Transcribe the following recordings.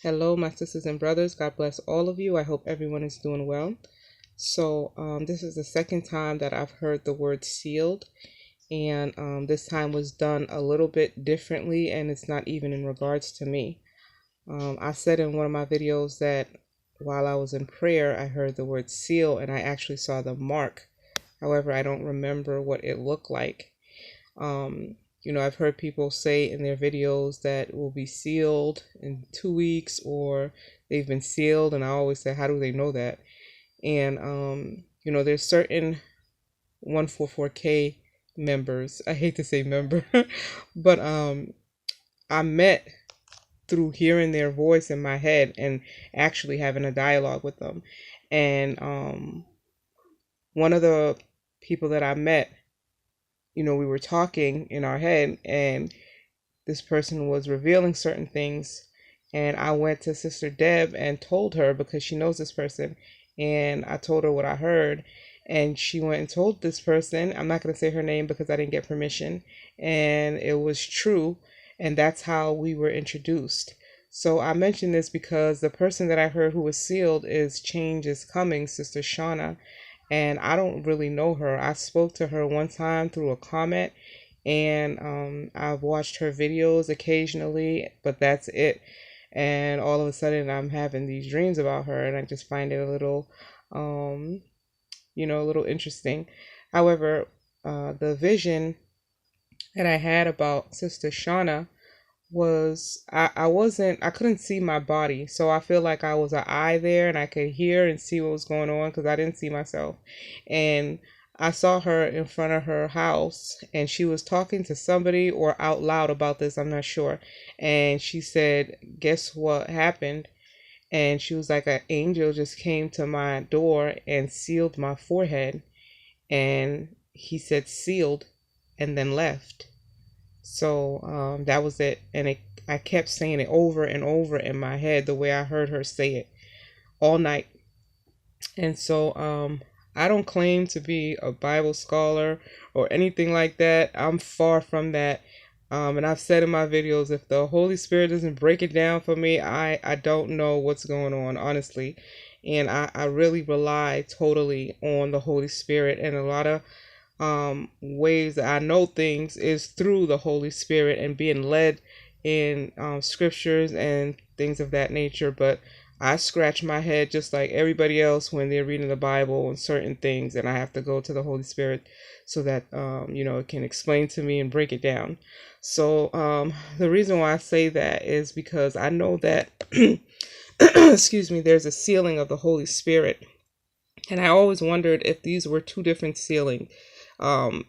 Hello, my sisters and brothers. God bless all of you. I hope everyone is doing well. So, this is the second time that I've heard the word sealed, and this time was done a little bit differently, and it's not even in regards to me. I said in one of my videos that while I was in prayer, I heard the word seal, and I actually saw the mark. However, I don't remember what it looked like. I've heard people say in their videos that it will be sealed in 2 weeks or they've been sealed. And I always say, how do they know that? And, there's certain 144K members. I hate to say member, but I met through hearing their voice in my head and actually having a dialogue with them. And one of the people that I met, we were talking in our head, and this person was revealing certain things. And I went to Sister Deb and told her, because she knows this person, and I told her what I heard. And she went and told this person, I'm not going to say her name because I didn't get permission, and it was true. And that's how we were introduced. So I mention this because the person that I heard who was sealed is Change is Coming, Sister Shauna. And I don't really know her. I spoke to her one time through a comment, and I've watched her videos occasionally, but that's it. And all of a sudden, I'm having these dreams about her, and I just find it a little, a little interesting. However, the vision that I had about Sister Shauna was I couldn't see my body, so I feel like I was an eye there and I could hear and see what was going on because I didn't see myself. And I saw her in front of her house, and she was talking to somebody or out loud about this, I'm not sure. And she said, guess what happened? And she was like, an angel just came to my door and sealed my forehead. And he said sealed and then left. So that was it. And I kept saying it over and over in my head the way I heard her say it all night. And so I don't claim to be a Bible scholar or anything like that. I'm far from that. And I've said in my videos, if the Holy Spirit doesn't break it down for me, I don't know what's going on, honestly. And I really rely totally on the Holy Spirit. And a lot of ways that I know things is through the Holy Spirit and being led in scriptures and things of that nature. But I scratch my head just like everybody else when they're reading the Bible and certain things, and I have to go to the Holy Spirit so that it can explain to me and break it down. So the reason why I say that is because I know that excuse me, there's a sealing of the Holy Spirit. And I always wondered if these were two different sealings, um,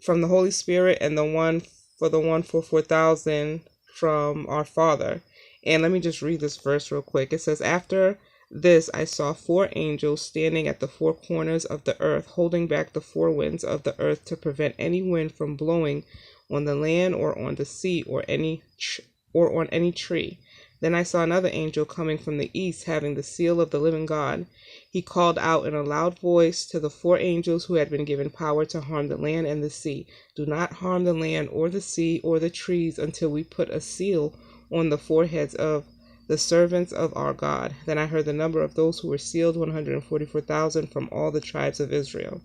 from the Holy Spirit and the one for the 144,000 from our Father. And let me just read this verse real quick. It says, after this I saw four angels standing at the four corners of the earth, holding back the four winds of the earth to prevent any wind from blowing on the land or on the sea or on any tree. Then I saw another angel coming from the east, having the seal of the living God. He called out in a loud voice to the four angels who had been given power to harm the land and the sea, do not harm the land or the sea or the trees until we put a seal on the foreheads of the servants of our God. Then I heard the number of those who were sealed, 144,000 from all the tribes of Israel.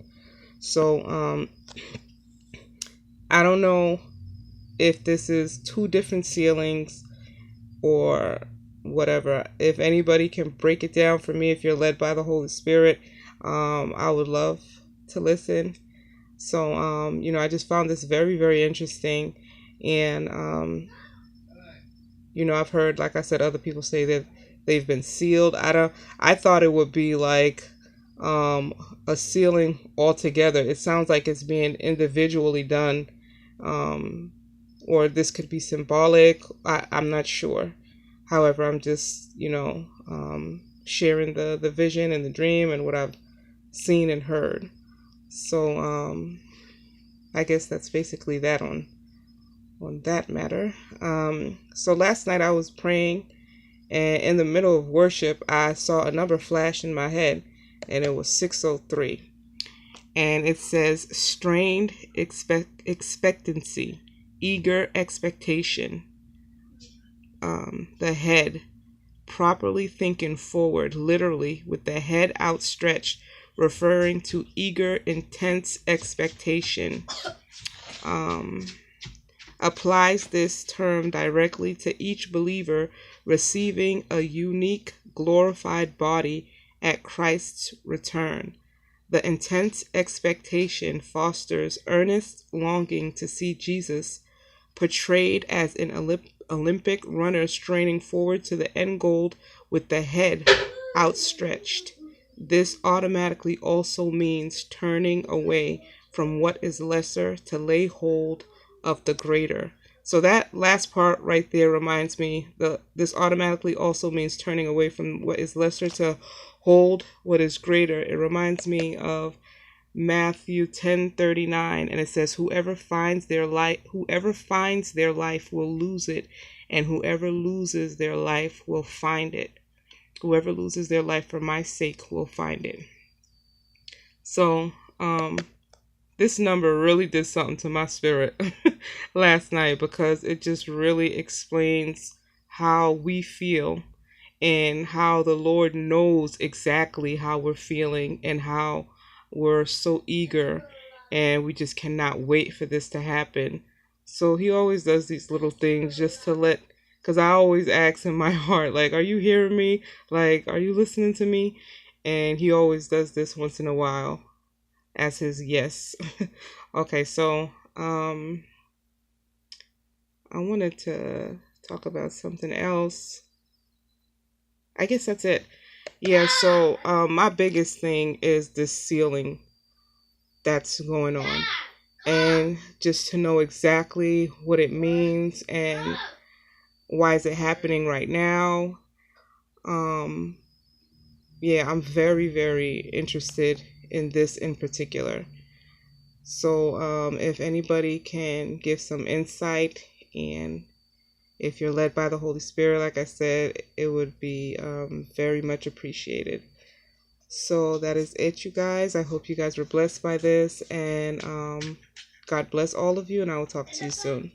So I don't know if this is two different sealings or whatever. If anybody can break it down for me, if you're led by the Holy Spirit, I would love to listen. So I just found this very, very interesting. And I've heard, like I said, other people say that they've been sealed. I thought it would be like a sealing altogether. It sounds like it's being individually done, or this could be symbolic. I'm not sure. However, I'm just, sharing the vision and the dream and what I've seen and heard. So I guess that's basically that on that matter. So last night I was praying, and in the middle of worship, I saw a number flash in my head, and it was 603. And it says strained expectancy, eager expectation. The head, properly thinking forward, literally with the head outstretched, referring to eager, intense expectation. Applies this term directly to each believer receiving a unique, glorified body at Christ's return. The intense expectation fosters earnest longing to see Jesus portrayed as an Olympic runner straining forward to the end goal with the head outstretched. This automatically also means turning away from what is lesser to lay hold of the greater. So that last part right there reminds me that this automatically also means turning away from what is lesser to hold what is greater. It reminds me of Matthew 10:39, and it says, whoever finds their life will lose it, and whoever loses their life will find it. Whoever loses their life for my sake will find it. So, this number really did something to my spirit last night, because it just really explains how we feel and how the Lord knows exactly how we're feeling and how we're so eager and we just cannot wait for this to happen. So he always does these little things just to because I always ask in my heart, like, are you hearing me? Like, are you listening to me? And he always does this once in a while as his yes. Okay, so I wanted to talk about something else. I guess that's it. Yeah, so my biggest thing is this sealing that's going on. And just to know exactly what it means and why is it happening right now. Yeah, I'm very, very interested in this in particular. So if anybody can give some insight, and if you're led by the Holy Spirit, like I said, it would be very much appreciated. So that is it, you guys. I hope you guys were blessed by this, and God bless all of you, and I will talk to you soon.